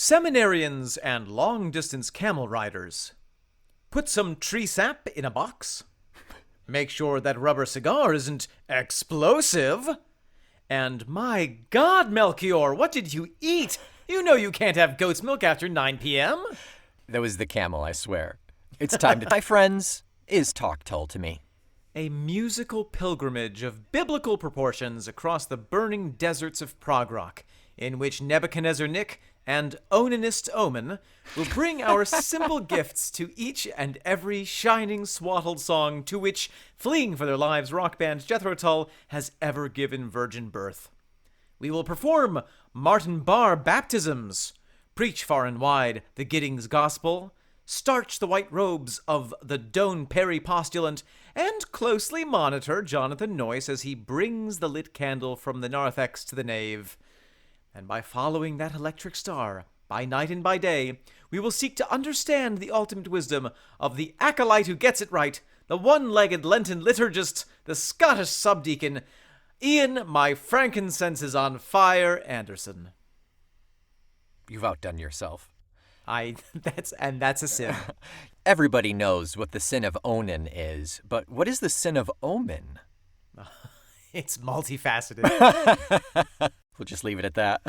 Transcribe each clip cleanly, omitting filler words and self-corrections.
Seminarians and long-distance camel riders, put some tree sap in a box. Make sure that rubber cigar isn't explosive. And my God, Melchior, what did you eat? You know you can't have goat's milk after 9 p.m. That was the camel, I swear. It's time to... My friends, is talk Tull to me. A musical pilgrimage of biblical proportions across the burning deserts of prog rock, in which Nebuchadnezzar Nick and Onanist Omen will bring our simple gifts to each and every shining swaddled song to which, fleeing for their lives, rock band Jethro Tull has ever given virgin birth. We will perform Martin Barre baptisms, preach far and wide the Giddings gospel, starch the white robes of the Doane Perry postulant, and closely monitor Jonathan Noyce as he brings the lit candle from the narthex to the nave. And by following that electric star, by night and by day, we will seek to understand the ultimate wisdom of the acolyte who gets it right, the one-legged Lenten liturgist, the Scottish subdeacon, Ian, my frankincense is on fire, Anderson. You've outdone yourself. That's a sin. Everybody knows what the sin of Onan is, but what is the sin of omen? It's multifaceted. We'll just leave it at that.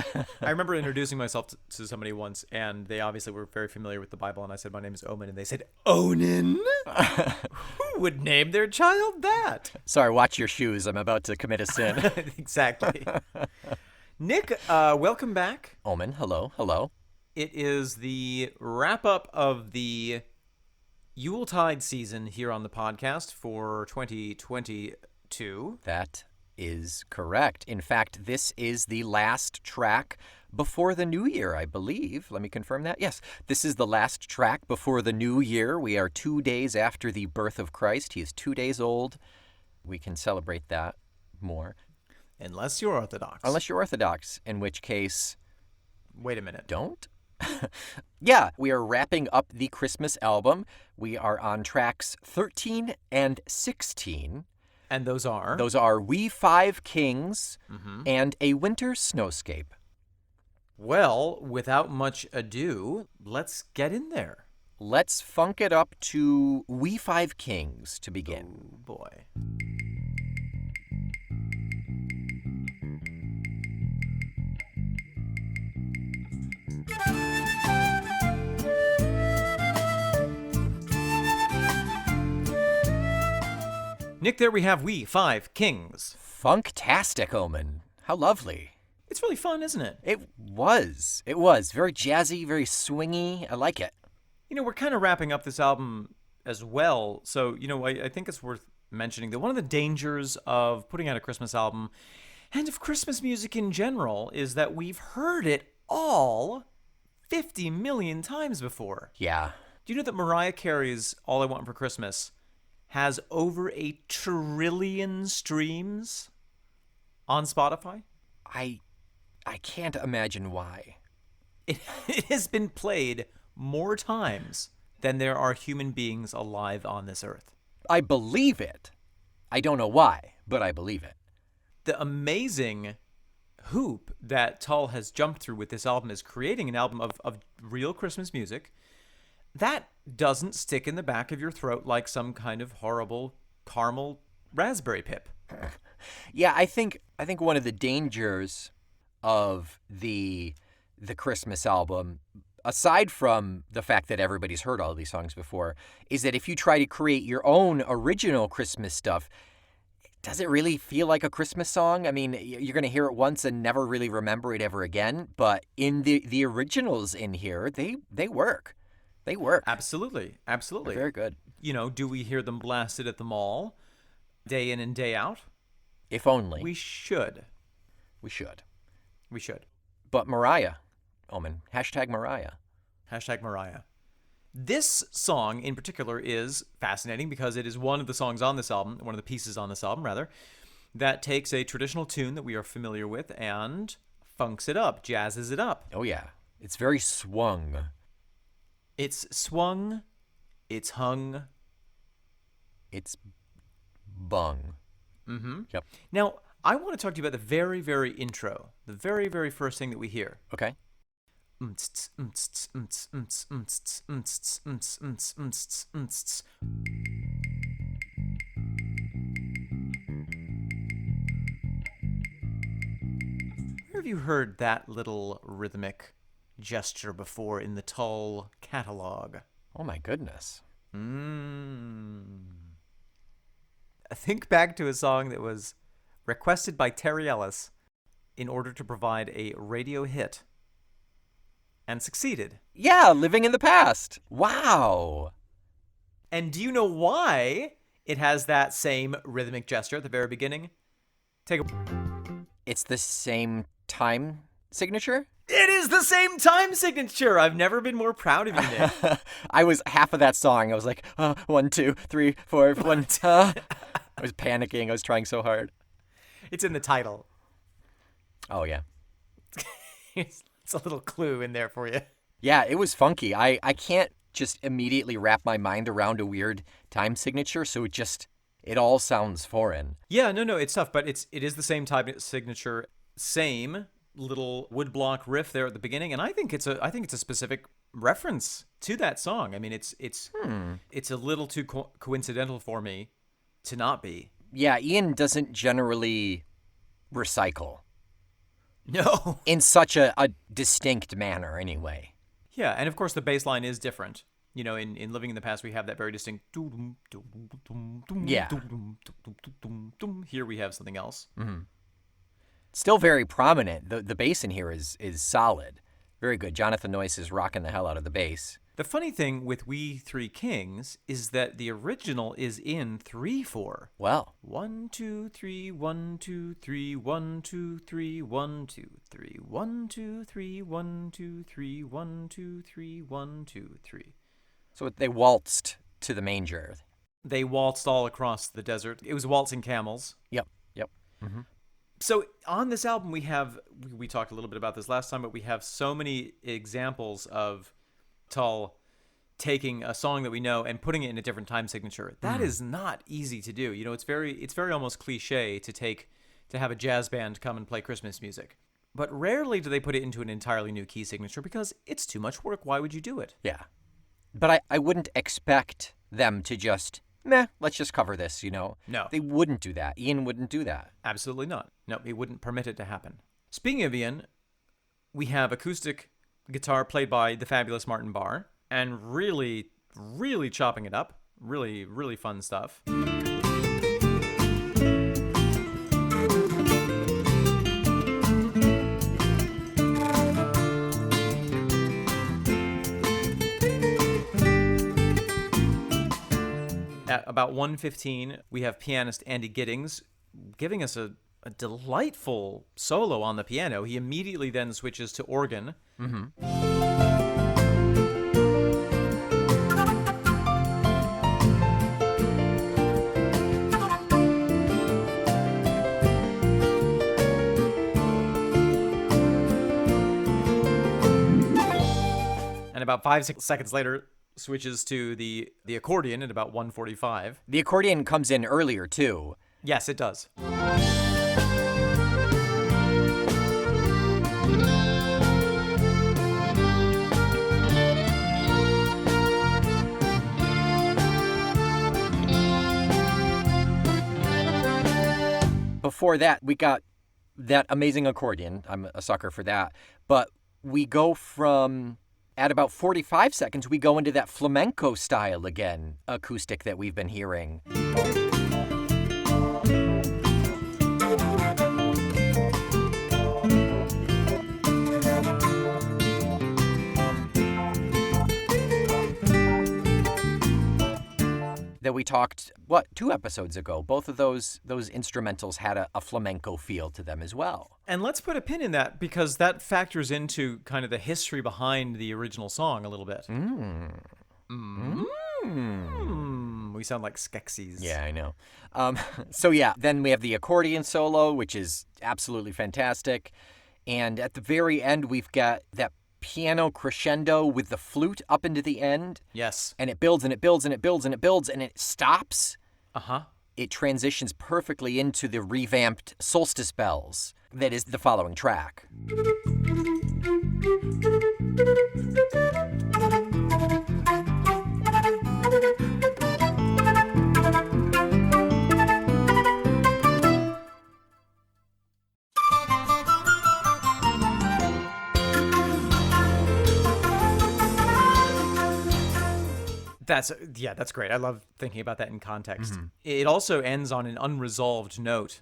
I remember introducing myself to somebody once, and they obviously were very familiar with the Bible, and I said, my name is Omen, and they said, Onan? Who would name their child that? Sorry, watch your shoes. I'm about to commit a sin. Exactly. Nick, welcome back. Omen, hello. It is the wrap-up of the Yuletide season here on the podcast for 2022. That is correct. In fact, this is the last track before the new year, I believe. Let me confirm that. Yes, this is the last track before the new year. We are 2 days after the birth of Christ. He is 2 days old. We can celebrate that more. Unless you're Orthodox. Unless you're Orthodox, in which case... Wait a minute. Don't? Yeah, we are wrapping up the Christmas album. We are on tracks 13 and 16. And those are? Those are We Five Kings and A Winter Snowscape. Well, without much ado, let's get in there. Let's funk it up to We Five Kings to begin. Oh, boy. Nick, there we have We Five Kings. Funktastic, Omen. How lovely. It's really fun, isn't it? It was. Very jazzy, very swingy. I like it. You know, we're kind of wrapping up this album as well. So, you know, I think it's worth mentioning that one of the dangers of putting out a Christmas album and of Christmas music in general is that we've heard it all 50 million times before. Yeah. Do you know that Mariah Carey's All I Want for Christmas has over 1 trillion streams on Spotify? I can't imagine why. It has been played more times than there are human beings alive on this earth. I believe it. I don't know why, but I believe it. The amazing hoop that Tull has jumped through with this album is creating an album of real Christmas music that doesn't stick in the back of your throat like some kind of horrible caramel raspberry pip. Yeah, I think one of the dangers of the Christmas album, aside from the fact that everybody's heard all of these songs before, is that if you try to create your own original Christmas stuff, does it really feel like a Christmas song? I mean, you're going to hear it once and never really remember it ever again, but in the originals in here, they work. They work. Absolutely. Absolutely. They're very good. You know, do we hear them blasted at the mall day in and day out? If only. We should. We should. We should. But Mariah, Omen, hashtag Mariah. Hashtag Mariah. This song in particular is fascinating because it is one of the songs on this album, one of the pieces on this album, rather, that takes a traditional tune that we are familiar with and funks it up, jazzes it up. Oh, yeah. It's very swung. It's swung, it's hung. It's bung. Mm-hmm. Yep. Now, I want to talk to you about the very, very intro, the very, very first thing that we hear. Okay. Where have you heard that little rhythmic gesture before in the Tull catalog? Oh my goodness. Think back to a song that was requested by Terry Ellis in order to provide a radio hit and succeeded. Yeah, Living in the Past. Wow. And do you know why it has that same rhythmic gesture at the very beginning? It's the same time signature? It is the same time signature. I've never been more proud of you, Nick. I was half of that song. I was like, 1, 2, 3, 4, 1. I was panicking. I was trying so hard. It's in the title. Oh, yeah. It's a little clue in there for you. Yeah, it was funky. I can't just immediately wrap my mind around a weird time signature, so it all sounds foreign. Yeah, no, it's tough, but it is the same time signature, same little woodblock riff there at the beginning, and I think it's a specific reference to that song. I mean, it's a little too coincidental for me to not be. Yeah, Ian doesn't generally recycle. No. In such a distinct manner, anyway. Yeah, and of course the bass line is different. You know, in Living in the Past, we have that very distinct. Yeah. Here we have something else. Mm-hmm. Still very prominent. The bass in here is solid. Very good. Jonathan Noyce is rocking the hell out of the bass. The funny thing with We Three Kings is that the original is in 3/4. Well. 1 2 3 1 2 3 1 2 3 1 2 3 1 2 3 1 2 3 1 2 3 1 2 3. So they waltzed to the manger. They waltzed all across the desert. It was waltzing camels. Yep. Mm-hmm. So on this album, we talked a little bit about this last time, but we have so many examples of Tull taking a song that we know and putting it in a different time signature. That is not easy to do. You know, it's very almost cliche to have a jazz band come and play Christmas music. But rarely do they put it into an entirely new key signature because it's too much work. Why would you do it? Yeah. But I wouldn't expect them to just, let's just cover this, you know? No. They wouldn't do that. Ian wouldn't do that. Absolutely not. No, he wouldn't permit it to happen. Speaking of Ian, we have acoustic guitar played by the fabulous Martin Barre, and really, really chopping it up. Really, really fun stuff. At about 1:15, we have pianist Andy Giddings giving us a delightful solo on the piano. He immediately then switches to organ. Mm-hmm. And about 5 seconds later, switches to the accordion at about 1:45. The accordion comes in earlier, too. Yes, it does. Before that, we got that amazing accordion. I'm a sucker for that. But we go from... At about 45 seconds, we go into that flamenco style again, acoustic that we've been hearing. That we talked, 2 episodes ago. Both of those instrumentals had a flamenco feel to them as well. And let's put a pin in that because that factors into kind of the history behind the original song a little bit. We sound like Skeksis. Yeah, I know. Then we have the accordion solo, which is absolutely fantastic. And at the very end, we've got that piano crescendo with the flute up into the end. Yes. And it builds and it builds and it builds and it builds and it stops. Uh-huh. It transitions perfectly into the revamped Solstice bells that is the following track. That's great. I love thinking about that in context. It also ends on an unresolved note,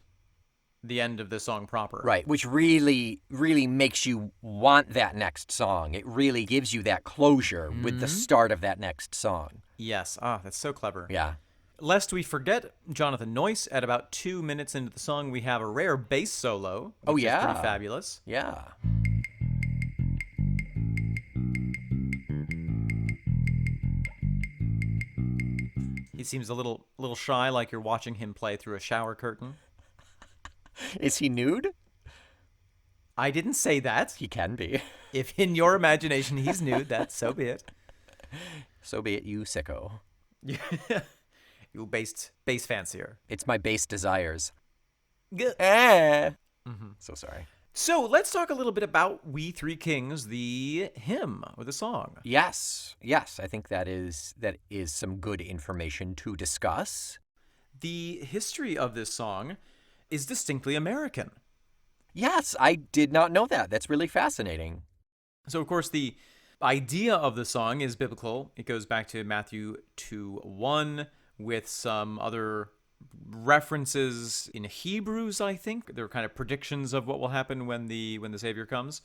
the end of the song proper. Right, which really, really makes you want that next song. It really gives you that closure with the start of that next song. Yes. Ah, that's so clever. Yeah. Lest we forget Jonathan Noyce, at about 2 minutes into the song, we have a rare bass solo, which is pretty fabulous. Yeah. He seems a little shy, like you're watching him play through a shower curtain. Is he nude? I didn't say that. He can be. If in your imagination he's nude, that's so be it. So be it, you sicko. You bass fancier. It's my base desires. Eh. So sorry. So let's talk a little bit about We Three Kings, the hymn or the song. Yes. I think that is some good information to discuss. The history of this song is distinctly American. Yes, I did not know that. That's really fascinating. So, of course, the idea of the song is biblical. It goes back to Matthew 2:1 with some other references in Hebrews, I think. They're kind of predictions of what will happen when the Savior comes.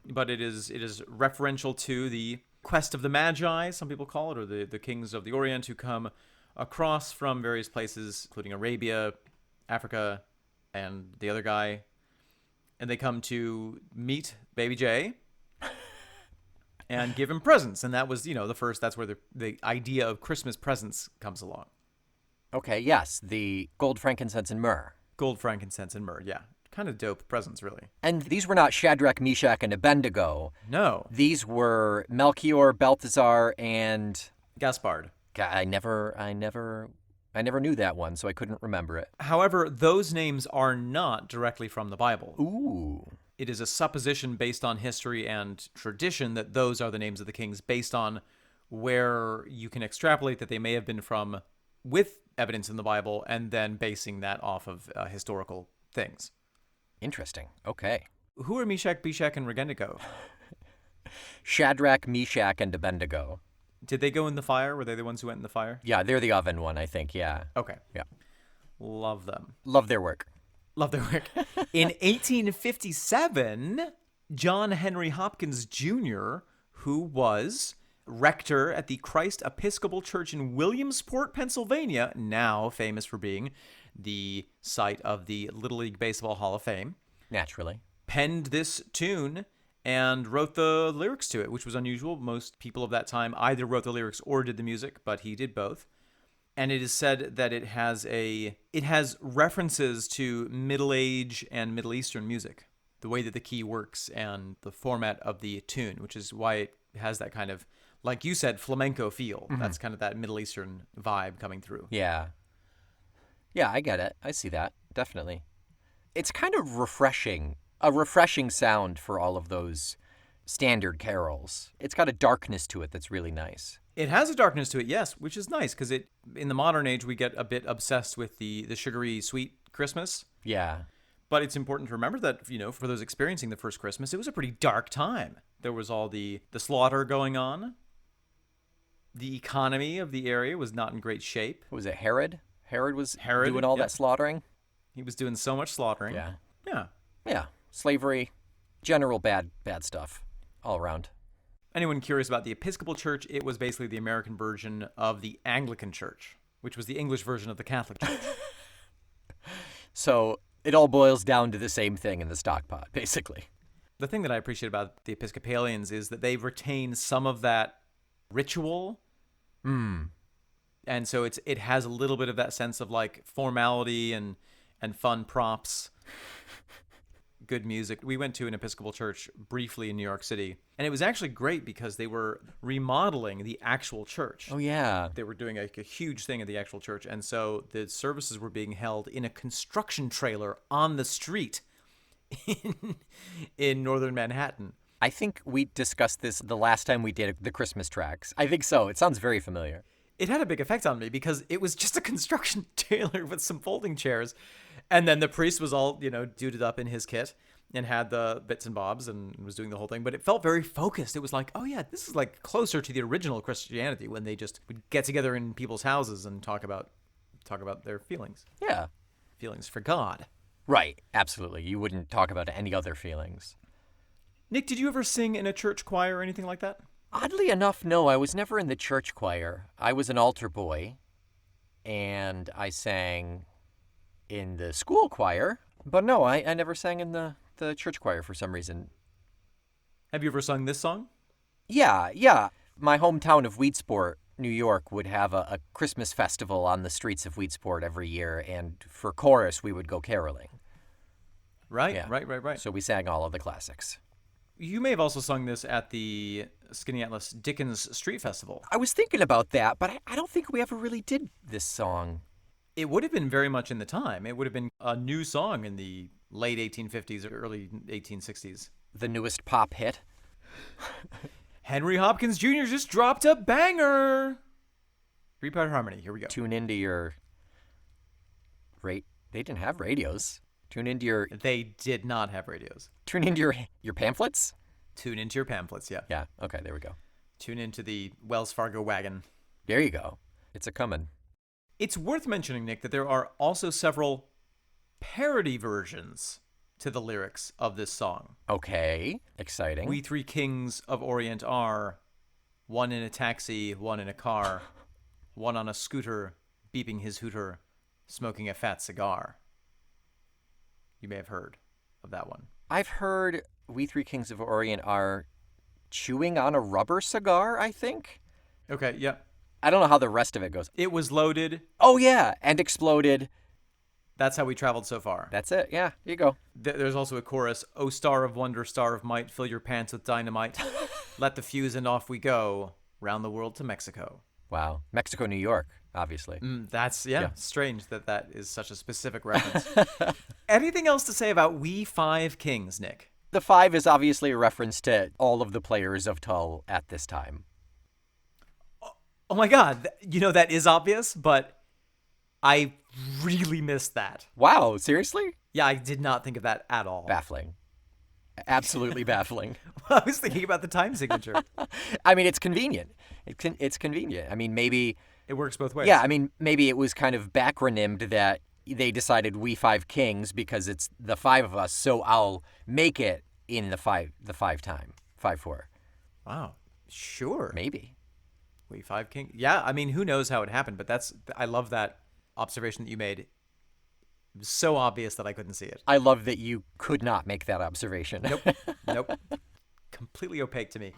But it is referential to the quest of the Magi, some people call it, or the kings of the Orient who come across from various places, including Arabia, Africa, and the other guy. And they come to meet Baby J and give him presents. And that was, that's where the idea of Christmas presents comes along. Okay, yes, the gold, frankincense, and myrrh. Gold, frankincense, and myrrh, yeah. Kind of dope presents, really. And these were not Shadrach, Meshach, and Abednego. No. These were Melchior, Balthazar, and Gaspard. I never knew that one, so I couldn't remember it. However, those names are not directly from the Bible. Ooh. It is a supposition based on history and tradition that those are the names of the kings, based on where you can extrapolate that they may have been from with evidence in the Bible, and then basing that off of historical things. Interesting. Okay. Who are Meshach, Beshach, and Abednego? Shadrach, Meshach, and Abednego. Did they go in the fire? Were they the ones who went in the fire? Yeah, they're the oven one, I think, yeah. Okay. Yeah. Love them. Love their work. Love their work. In 1857, John Henry Hopkins Jr., who was rector at the Christ Episcopal Church in Williamsport, Pennsylvania, now famous for being the site of the Little League Baseball Hall of Fame, naturally, penned this tune and wrote the lyrics to it, which was unusual. Most people of that time either wrote the lyrics or did the music, but he did both. And it is said that it has references to Middle Age and Middle Eastern music, the way that the key works and the format of the tune, which is why it has that kind of, like you said, flamenco feel. That's kind of that Middle Eastern vibe coming through. Yeah. Yeah, I get it. I see that. Definitely. It's kind of refreshing. A refreshing sound for all of those standard carols. It's got a darkness to it that's really nice. It has a darkness to it, yes, which is nice, because in the modern age, we get a bit obsessed with the sugary, sweet Christmas. Yeah. But it's important to remember that, for those experiencing the first Christmas, it was a pretty dark time. There was all the slaughter going on. The economy of the area was not in great shape. What was it, Herod? Herod was doing all that slaughtering? He was doing so much slaughtering. Yeah. Yeah. Yeah. Slavery, general bad stuff all around. Anyone curious about the Episcopal Church, it was basically the American version of the Anglican Church, which was the English version of the Catholic Church. So it all boils down to the same thing in the stock pot, basically. The thing that I appreciate about the Episcopalians is that they retain some of that ritual. And so it has a little bit of that sense of like formality and fun props. Good music. We went to an Episcopal church briefly in New York City, and it was actually great because they were remodeling the actual church. Oh, yeah. They were doing a huge thing at the actual church, and so the services were being held in a construction trailer on the street in northern Manhattan. I think we discussed this the last time we did the Christmas tracks. I think so. It sounds very familiar. It had a big effect on me because it was just a construction trailer with some folding chairs. And then the priest was all, duded up in his kit and had the bits and bobs and was doing the whole thing. But it felt very focused. It was like, oh, yeah, this is like closer to the original Christianity when they just would get together in people's houses and talk about their feelings. Yeah. Feelings for God. Right. Absolutely. You wouldn't talk about any other feelings. Nick, did you ever sing in a church choir or anything like that? Oddly enough, no. I was never in the church choir. I was an altar boy, and I sang in the school choir. But no, I never sang in the church choir for some reason. Have you ever sung this song? Yeah. My hometown of Weedsport, New York, would have a Christmas festival on the streets of Weedsport every year, and for chorus, we would go caroling. Right, Yeah. right. So we sang all of the classics. You may have also sung this at the Skinny Atlas Dickens Street Festival. I was thinking about that, but I don't think we ever really did this song. It would have been very much in the time. It would have been a new song in the late 1850s or early 1860s. The newest pop hit. Henry Hopkins Jr. just dropped a banger. 3-part harmony. Here we go. Tune into your... They didn't have radios. Tune into your... They did not have radios. Tune into your pamphlets? Tune into your pamphlets, yeah. Yeah, okay, there we go. Tune into the Wells Fargo wagon. There you go. It's a-coming. It's worth mentioning, Nick, that there are also several parody versions to the lyrics of this song. Okay, exciting. We three kings of Orient are, one in a taxi, one in a car, one on a scooter, beeping his hooter, smoking a fat cigar. You may have heard of that one. I've heard We Three Kings of Orient are chewing on a rubber cigar, I think. Okay, yeah. I don't know how the rest of it goes. It was loaded. Oh, yeah, and exploded. That's how we traveled so far. That's it. Yeah, here you go. There's also a chorus. Oh, star of wonder, star of might, fill your pants with dynamite. Let the fuse and off we go, round the world to Mexico. Wow. Mexico, New York, obviously. That's strange that is such a specific reference. Anything else to say about We Five Kings, Nick? The 5 is obviously a reference to all of the players of Tull at this time. Oh my God. That is obvious, but I really missed that. Wow, seriously? Yeah, I did not think of that at all. Baffling. Absolutely baffling. I was thinking about the time signature. I mean, it's convenient. It's convenient. I mean, maybe... It works both ways. Yeah, I mean, maybe it was kind of backronymed that they decided We Five Kings because it's the 5 of us, so I'll make it in the 5 time. 5-4. Wow. Sure. Maybe. We Five Kings. Yeah, I mean, who knows how it happened, but I love that observation that you made. It was so obvious that I couldn't see it. I love that you could not make that observation. Nope. Completely opaque to me.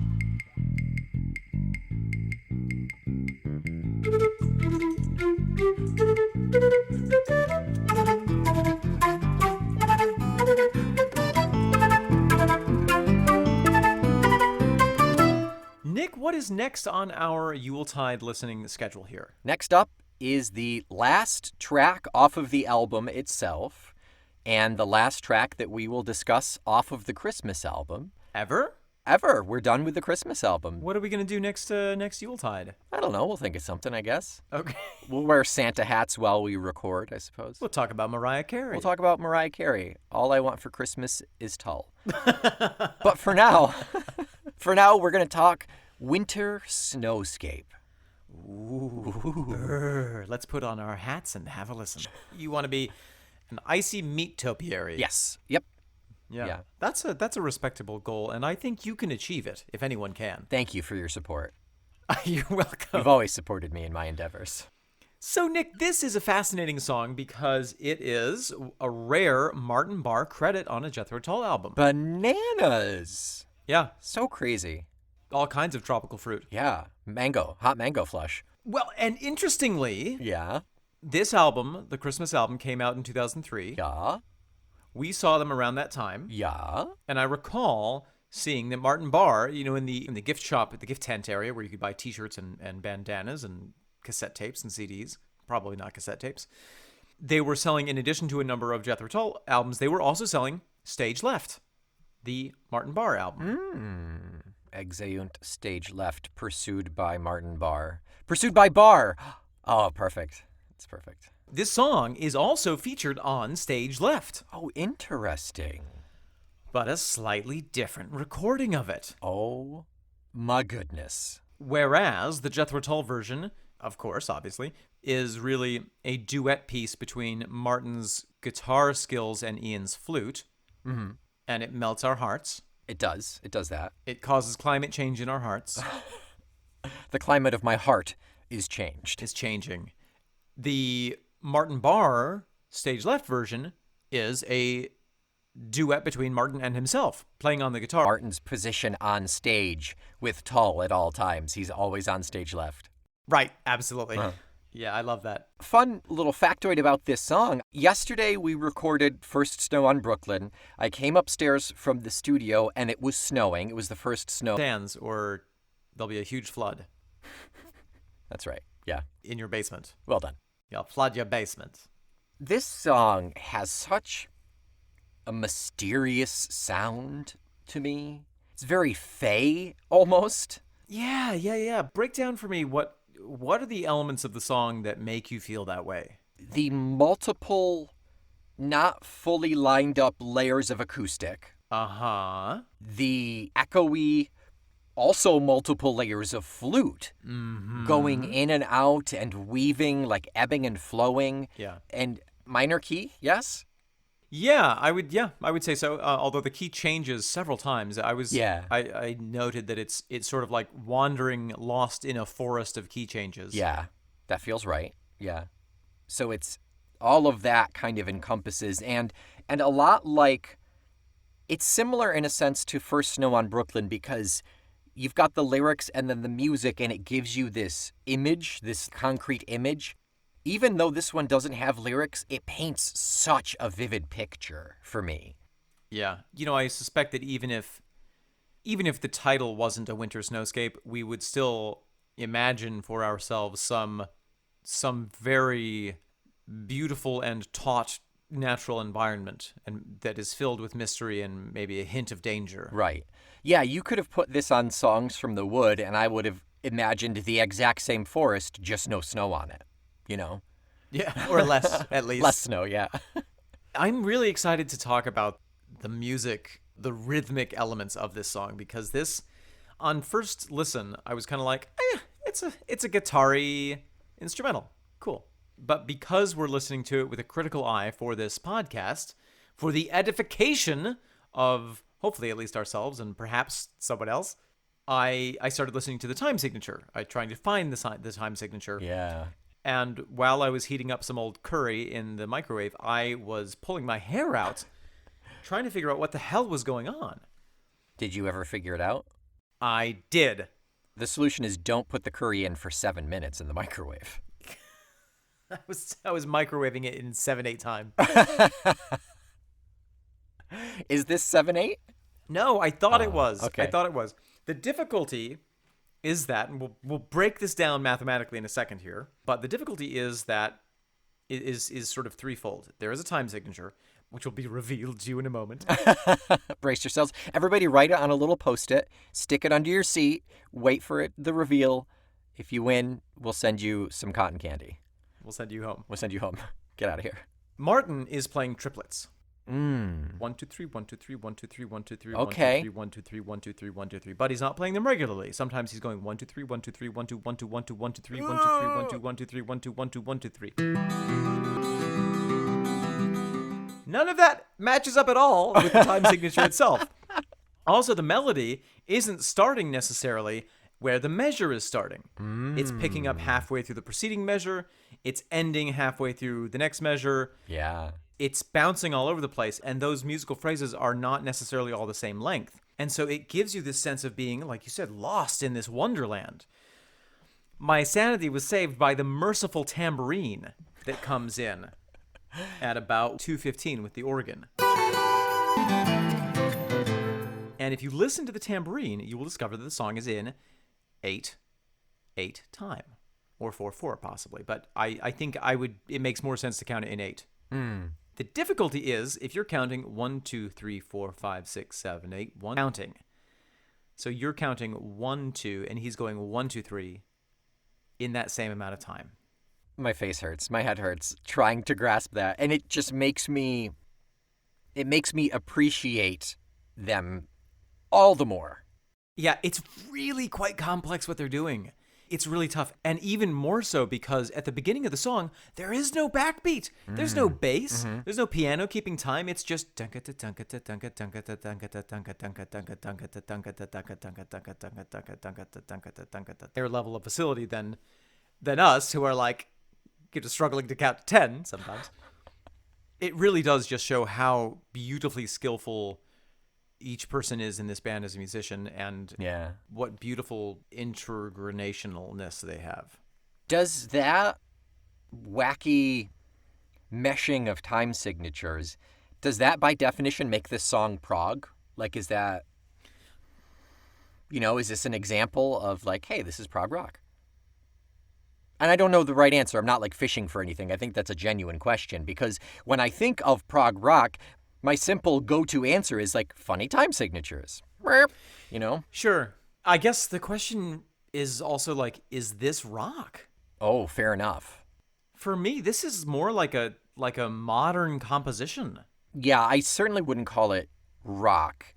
Nick, what is next on our Yuletide listening schedule here? Next up is the last track off of the album itself, and the last track that we will discuss off of the Christmas album. Ever? We're done with the Christmas album. What are we going to do next Yuletide? I don't know. We'll think of something, I guess. Okay. We'll wear Santa hats while we record, I suppose. We'll talk about Mariah Carey. We'll talk about Mariah Carey. All I want for Christmas is Tull. But for now, we're going to talk Winter Snowscape. Ooh. Let's put on our hats and have a listen. You want to be an icy meat topiary. Yes. Yep. Yeah. That's a respectable goal, and I think you can achieve it, if anyone can. Thank you for your support. You're welcome. You've always supported me in my endeavors. So, Nick, this is a fascinating song because it is a rare Martin Barre credit on a Jethro Tull album. Bananas! Yeah. So crazy. All kinds of tropical fruit. Yeah. Mango. Hot mango flush. Well, and interestingly, Yeah. this album, the Christmas album, came out in 2003. Yeah. We saw them around that time. Yeah. And I recall seeing that Martin Barre, in the gift shop, at the gift tent area where you could buy T-shirts and bandanas and cassette tapes and CDs, probably not cassette tapes. They were selling, in addition to a number of Jethro Tull albums, they were also selling Stage Left, the Martin Barre album. Exeunt stage left, pursued by Martin Barre. Pursued by Barre! Oh, perfect. It's perfect. This song is also featured on Stage Left, Oh, interesting. but a slightly different recording of it. Oh, my goodness. Whereas the Jethro Tull version, of course, obviously, is really a duet piece between Martin's guitar skills and Ian's flute, and it melts our hearts. It does. It does that. It causes climate change in our hearts. The climate of my heart is changed. It's changing. The Martin Barre Stage Left version is a duet between Martin and himself, playing on the guitar. Martin's position on stage with Tull at all times. He's always on stage left. Right, absolutely. Yeah, I love that. Fun little factoid about this song. Yesterday we recorded First Snow on Brooklyn. I came upstairs from the studio and it was snowing. It was the first snow. Stands, or there'll be a huge flood That's right. Yeah. in your basement. Well done. You'll flood your basement. This song has such a mysterious sound to me. It's very fey, almost. Yeah. Break down for me what are the elements of the song that make you feel that way? The multiple, not fully lined up layers of acoustic. Uh-huh. The echoey, also multiple layers of flute going in and out and weaving, like ebbing and flowing. Yeah. And minor key, yes? Yeah, I would say so. Although the key changes several times. Yeah. I noted that it's sort of like wandering lost in a forest of key changes. Yeah, that feels right. Yeah. So it's all of that kind of encompasses and a lot like, it's similar in a sense to First Snow on Brooklyn because you've got the lyrics and then the music and it gives you this image, this concrete image. Even though this one doesn't have lyrics, it paints such a vivid picture for me. Yeah. I suspect that even if the title wasn't a winter snowscape, we would still imagine for ourselves some very beautiful and taut natural environment and that is filled with mystery and maybe a hint of danger. Right. Yeah, you could have put this on Songs from the Wood and I would have imagined the exact same forest, just no snow on it. Yeah, or less, at least. Less snow, yeah. I'm really excited to talk about the music, the rhythmic elements of this song, because this, on first listen, I was kind of like, it's a guitar-y instrumental. Cool. But because we're listening to it with a critical eye for this podcast, for the edification of hopefully at least ourselves and perhaps someone else, I started listening to the time signature. I trying to find the time signature. Yeah. And while I was heating up some old curry in the microwave, I was pulling my hair out, trying to figure out what the hell was going on. Did you ever figure it out? I did. The solution is don't put the curry in for 7 minutes in the microwave. I was microwaving it in 7-8 time. Is this 7-8? No, I thought it was. Okay. I thought it was. The difficulty is that, and we'll break this down mathematically in a second here, but the difficulty is that it is sort of threefold. There is a time signature, which will be revealed to you in a moment. Brace yourselves. Everybody write it on a little Post-it, stick it under your seat, wait for the reveal. If you win, we'll send you some cotton candy. We'll send you home. We'll send you home. Get out of here. Martin is playing triplets. 1, 1 2 3 1 2 3 1 2 3 1 2 3 Okay. 1 2 3 1 2 3 1 2 3. But he's not playing them regularly. Sometimes he's going 1 2 3 1 2 3 1 2 1 2 1 2 1 2 3 1 2 3 1 2 1 2 3 1 2 1 2 1 2 3. None of that matches up at all with the time signature itself. Also, the melody isn't starting necessarily where the measure is starting. It's picking up halfway through the preceding measure. It's ending halfway through the next measure. Yeah. It's bouncing all over the place, and those musical phrases are not necessarily all the same length. And so it gives you this sense of being, like you said, lost in this wonderland. My sanity was saved by the merciful tambourine that comes in at about 2:15 with the organ. And if you listen to the tambourine, you will discover that the song is in 8/8 time, or 4/4 possibly. But I think it makes more sense to count it in 8. The difficulty is if you're counting 1, 2, 3, 4, 5, 6, 7, 8, 1, counting. So you're counting 1, 2, and he's going 1, 2, 3 in that same amount of time. My face hurts. My head hurts trying to grasp that. And it just makes me appreciate them all the more. Yeah, it's really quite complex what they're doing. It's really tough. And even more so because at the beginning of the song, there is no backbeat. There's no bass. There's no piano keeping time. It's just their level of facility than us who are like struggling to count to 10 sometimes. It really does just show how beautifully skillful each person is in this band as a musician and what beautiful intergradationalness they have. Does that wacky meshing of time signatures, does that by definition make this song prog? Like, is that, is this an example of like, hey, this is prog rock? And I don't know the right answer. I'm not like fishing for anything. I think that's a genuine question because when I think of prog rock, my simple go-to answer is like funny time signatures, Sure. I guess the question is also like, is this rock? Oh, fair enough. For me, this is more like a modern composition. Yeah, I certainly wouldn't call it rock.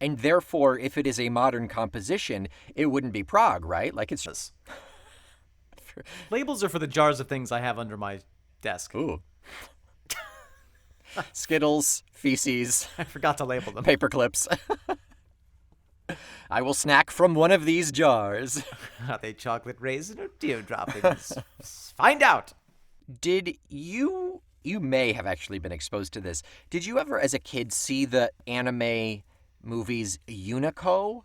And therefore, if it is a modern composition, it wouldn't be prog, right? Like it's just... Labels are for the jars of things I have under my desk. Ooh. Skittles, feces. I forgot to label them. Paper clips. I will snack from one of these jars. Are they chocolate raisin or teardroppings? Find out. Did you may have actually been exposed to this. Did you ever as a kid see the anime movies Unico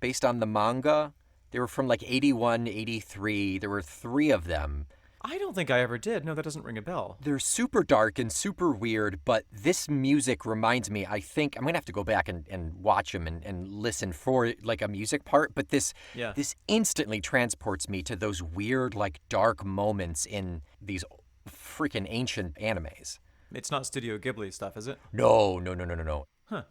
based on the manga? They were from like 81, 83. There were 3 of them. I don't think I ever did. No, that doesn't ring a bell. They're super dark and super weird, but this music reminds me, I think, I'm going to have to go back and watch them and listen for like a music part, but this instantly transports me to those weird, like dark moments in these freaking ancient animes. It's not Studio Ghibli stuff, is it? No. Huh.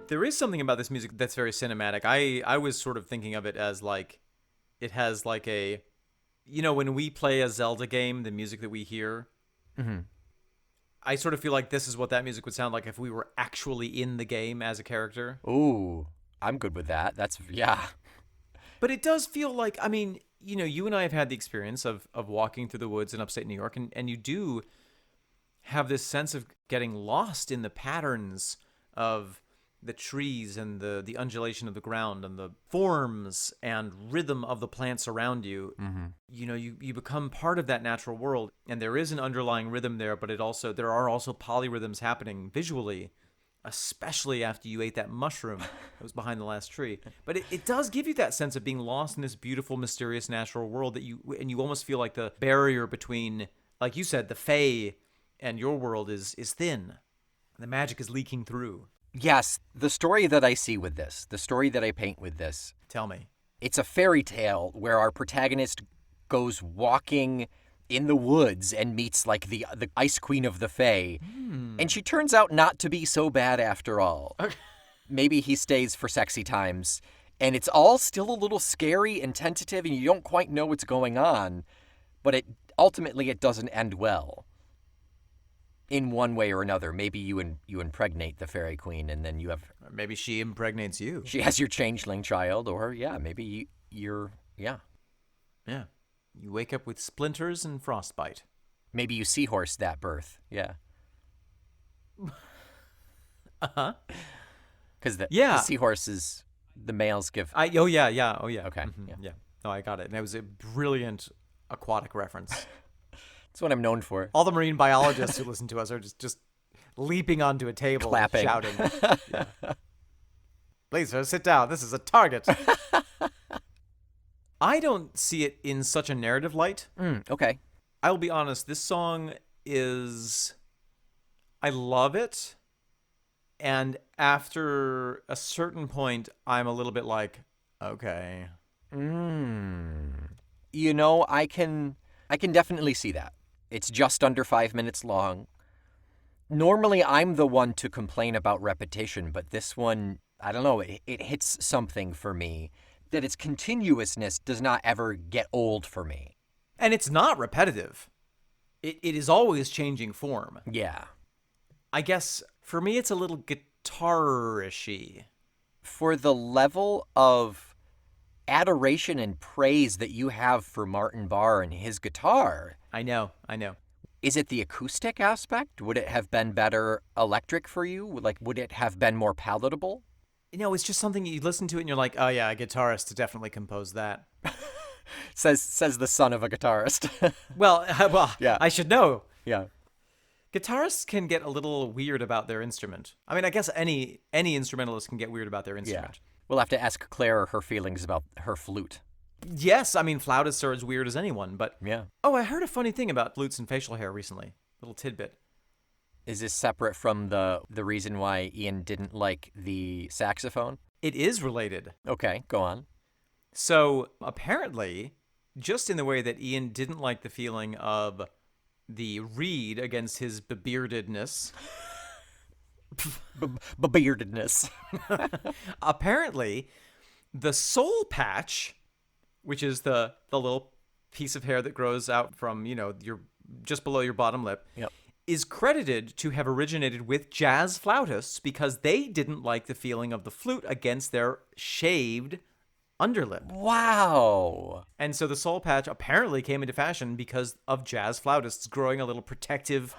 There is something about this music that's very cinematic. I was sort of thinking of it as like, it has like a, when we play a Zelda game, the music that we hear, I sort of feel like this is what that music would sound like if we were actually in the game as a character. Ooh, I'm good with that. Yeah. But it does feel like, I mean, you and I have had the experience of walking through the woods in upstate New York, and you do have this sense of getting lost in the patterns of the trees and the undulation of the ground and the forms and rhythm of the plants around you. You become part of that natural world, and there is an underlying rhythm there, but there are also polyrhythms happening visually, especially after you ate that mushroom that was behind the last tree. But it does give you that sense of being lost in this beautiful, mysterious natural world and you almost feel like the barrier between, like you said, the Fae and your world is thin. The magic is leaking through. Yes, the story that I see with this, the story that I paint with this. Tell me. It's a fairy tale where our protagonist goes walking in the woods and meets like the ice queen of the Fae. And she turns out not to be so bad after all. Maybe he stays for sexy times. And it's all still a little scary and tentative and you don't quite know what's going on. But ultimately it doesn't end well. In one way or another, maybe you impregnate the fairy queen, and then you have. Or maybe she impregnates you. She has your changeling child, or maybe you're. Yeah. You wake up with splinters and frostbite. Maybe you seahorse that birth. Yeah. Uh-huh. Because the Yeah. seahorses, the males give. Oh, yeah. Okay. Mhm, Yeah. yeah. No, I got it. And it was a brilliant aquatic reference. That's what I'm known for. All the marine biologists who listen to us are just leaping onto a table, Clapping. shouting. Yeah. Please, sir, sit down. This is a target. I don't see it in such a narrative light. Okay. I will be honest, this song is... I love it. And after a certain point, I'm a little bit like, okay. You know, I can definitely see that. It's just under 5 minutes long. Normally, I'm the one to complain about repetition, but this one, I don't know, it hits something for me that its continuousness does not ever get old for me. And it's not repetitive. It is always changing form. Yeah. I guess for me, it's a little guitar-ishy. For the level of adoration and praise that you have for Martin Barre and his guitar. I know. Is it the acoustic aspect? Would it have been better electric for you? Like, would it have been more palatable? You know, it's just something you listen to it and you're like, oh yeah, a guitarist definitely composed that. Says the son of a guitarist. Well, Yeah. I should know. Yeah. Guitarists can get a little weird about their instrument. I mean, I guess any instrumentalist can get weird about their instrument. We'll have to ask Claire her feelings about her flute. Yes, I mean, flautists are as weird as anyone, but... Yeah. Oh, I heard a funny thing about flutes and facial hair recently. Little tidbit. Is this separate from the reason why Ian didn't like the saxophone? It is related. Okay, go on. So, apparently, just in the way that Ian didn't like the feeling of the reed against his bebeardedness... Beardedness. Apparently, the soul patch, which is the little piece of hair that grows out from, your just below your bottom lip, Yep. is credited to have originated with jazz flautists because they didn't like the feeling of the flute against their shaved underlip. Wow. And so the soul patch apparently came into fashion because of jazz flautists growing a little protective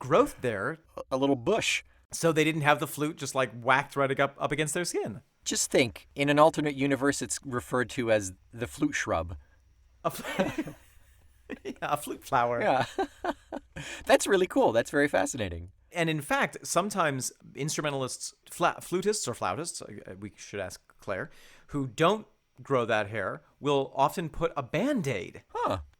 growth there. A little bush. So they didn't have the flute just like whacked right up against their skin. Just think, in an alternate universe, it's referred to as the flute shrub. A flute flower. Yeah. That's really cool. That's very fascinating. And in fact, sometimes instrumentalists, flutists or flautists, we should ask Claire, who don't grow that hair, will often put a Band-Aid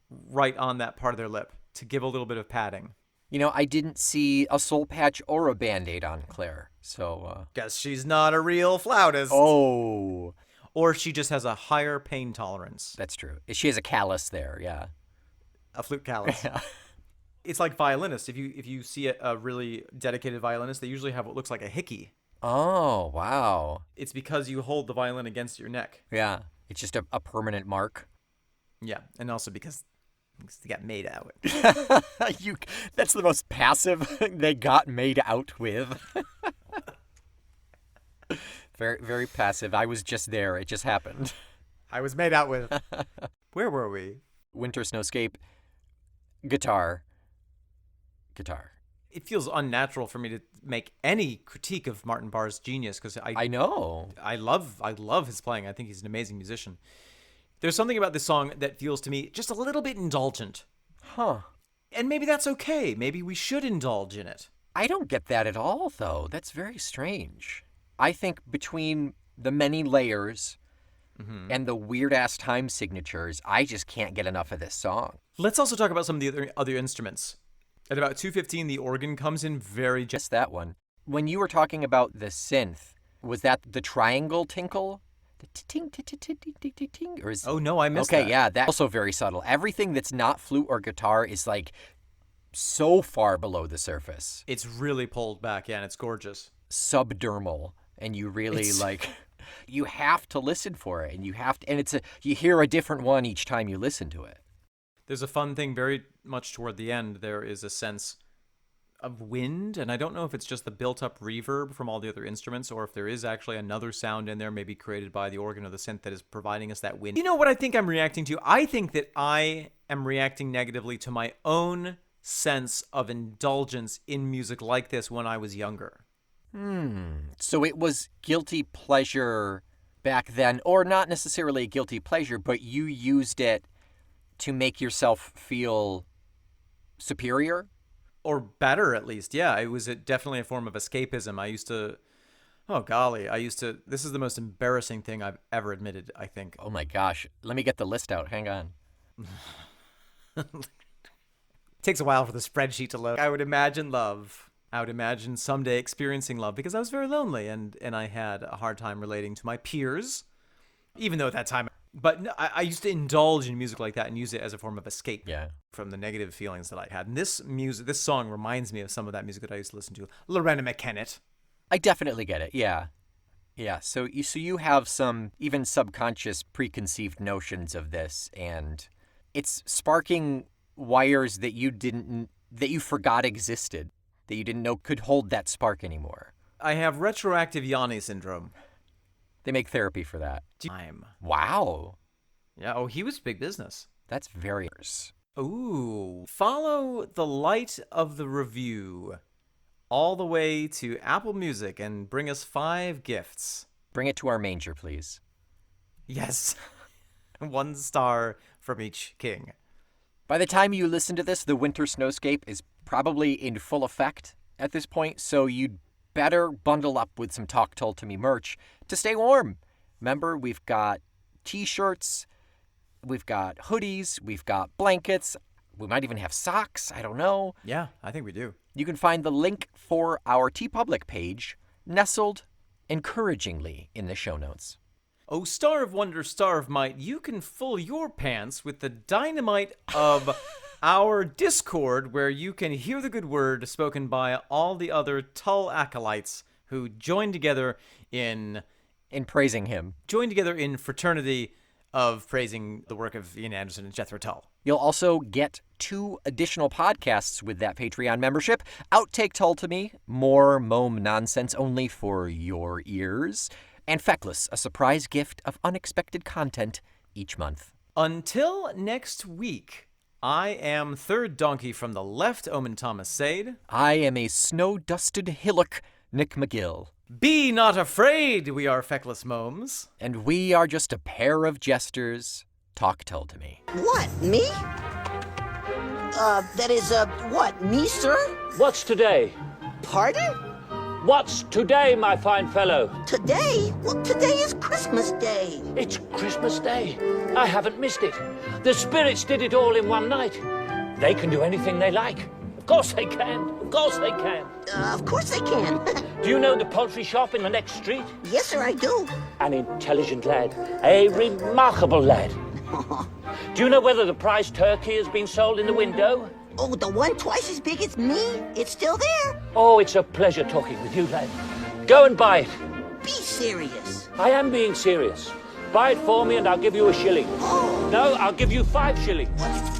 right on that part of their lip to give a little bit of padding. You know, I didn't see a soul patch or a Band-Aid on Claire, so... Guess she's not a real flautist. Oh. Or she just has a higher pain tolerance. That's true. She has a callus there, yeah. A flute callus. Yeah. It's like violinists. If you see a really dedicated violinist, they usually have what looks like a hickey. Oh, wow. It's because you hold the violin against your neck. Yeah. It's just a permanent mark. Yeah, and also because they got made out. That's the most passive they got made out with. Very, very passive. I was just there. It just happened. I was made out with. Where were we? Winter Snowscape. Guitar. It feels unnatural for me to make any critique of Martin Barre's genius because I know. I love his playing. I think he's an amazing musician. There's something about this song that feels to me just a little bit indulgent. Huh. And maybe that's okay. Maybe we should indulge in it. I don't get that at all, though. That's very strange. I think between the many layers and the weird-ass time signatures, I just can't get enough of this song. Let's also talk about some of the other instruments. At about 2:15, the organ comes in very... Just that one. When you were talking about the synth, was that the triangle tinkle? The ting ting ting ting ting ting ting, or is... Oh, no, I missed that. Okay, yeah, that's also very subtle. Everything that's not flute or guitar is like so far below the surface. It's really pulled back, yeah, and it's gorgeous. Subdermal, and you really you have to listen for it, and you hear a different one each time you listen to it. There's a fun thing very much toward the end. There is a sense of wind, and I don't know if it's just the built-up reverb from all the other instruments or if there is actually another sound in there maybe created by the organ or the synth that is providing us that wind. You know what I think I'm reacting to? I think that I am reacting negatively to my own sense of indulgence in music like this when I was younger. So it was guilty pleasure back then, or not necessarily a guilty pleasure, but you used it to make yourself feel superior? Or better, at least. Yeah, it was definitely a form of escapism. This is the most embarrassing thing I've ever admitted, I think. Oh my gosh. Let me get the list out. Hang on. Takes a while for the spreadsheet to load. I would imagine love. I would imagine someday experiencing love because I was very lonely and I had a hard time relating to my peers, even though at that time. But no, I used to indulge in music like that and use it as a form of escape from the negative feelings that I had. And this song reminds me of some of that music that I used to listen to. Lorena McKennitt. I definitely get it. Yeah. Yeah. So you have some even subconscious preconceived notions of this, and it's sparking wires that you forgot existed, that you didn't know could hold that spark anymore. I have retroactive Yanni syndrome. They make therapy for that. Time. Wow. Yeah, oh, he was big business. That's very... Ooh. Follow the light of the review all the way to Apple Music and bring us 5 gifts. Bring it to our manger, please. Yes. 1 star from each king. By the time you listen to this, the winter snowscape is probably in full effect at this point, so you'd better bundle up with some Talk Tull to Me merch to stay warm. Remember, we've got t-shirts, we've got hoodies, we've got blankets, we might even have socks, I don't know. Yeah, I think we do. You can find the link for our TeePublic page nestled encouragingly in the show notes. Oh, Star of Wonder, Star of Might, you can fill your pants with the dynamite of our Discord, where you can hear the good word spoken by all the other Tull acolytes who join together in praising him. Join together in fraternity of praising the work of Ian Anderson and Jethro Tull. You'll also get 2 additional podcasts with that Patreon membership. Outtake Tull to Me, more Mome nonsense only for your ears, and Feckless, a surprise gift of unexpected content each month. Until next week, I am third donkey from the left, Omen Thomas Sade. I am a snow-dusted hillock, Nick McGill. Be not afraid, we are Feckless Momes. And we are just a pair of jesters. Talk Tull to Me. What, me? What, me, sir? What's today? Pardon? What's today, my fine fellow? Today? Well, today is Christmas Day. It's Christmas Day. I haven't missed it. The spirits did it all in one night. They can do anything they like. Of course they can. Of course they can. Of course they can. Do you know the poultry shop in the next street? Yes, sir, I do. An intelligent lad. A remarkable lad. Do you know whether the prize turkey has been sold in the window? Oh, the one twice as big as me? It's still there? Oh, it's a pleasure talking with you, lad. Go and buy it. Be serious. I am being serious. Buy it for me and I'll give you a shilling. Oh. No, I'll give you 5 shillings. Well, it's